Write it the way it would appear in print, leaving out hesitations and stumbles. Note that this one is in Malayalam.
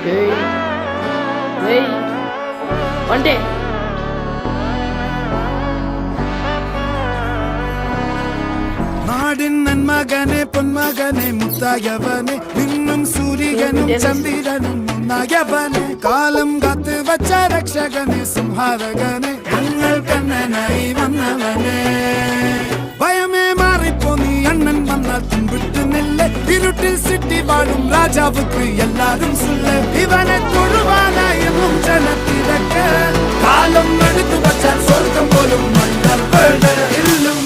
ஏய் ஏய் வண்டே നാടിൻ നന്മകനെ പൊന്മകനെ മുത്തായവനെ നിന്നും സൂര്യനും ചന്ദ്രനും ഒന്നായവനെ കാലം കാത്ത് വച്ച രക്ഷകനെ സംഹാരകനെ ഞങ്ങൾ കണ്ണനായി വന്നവനെ ഭയമേ മാറിപ്പോ നീ അണ്ണൻ വന്നാൽ തുമ്പിട്ട് നെല്ല് ഇരുട്ടിൽ സിറ്റി വാഴും രാജാവുക്ക് എല്ലാരും സുല്ല് ഇവനെ തൊഴുവാനായും ജനത്തിരക്ക് കാലം എടുത്തു വച്ചാൽ സ്വർഗം പോലും മണ്ണൽ ഇല്ലും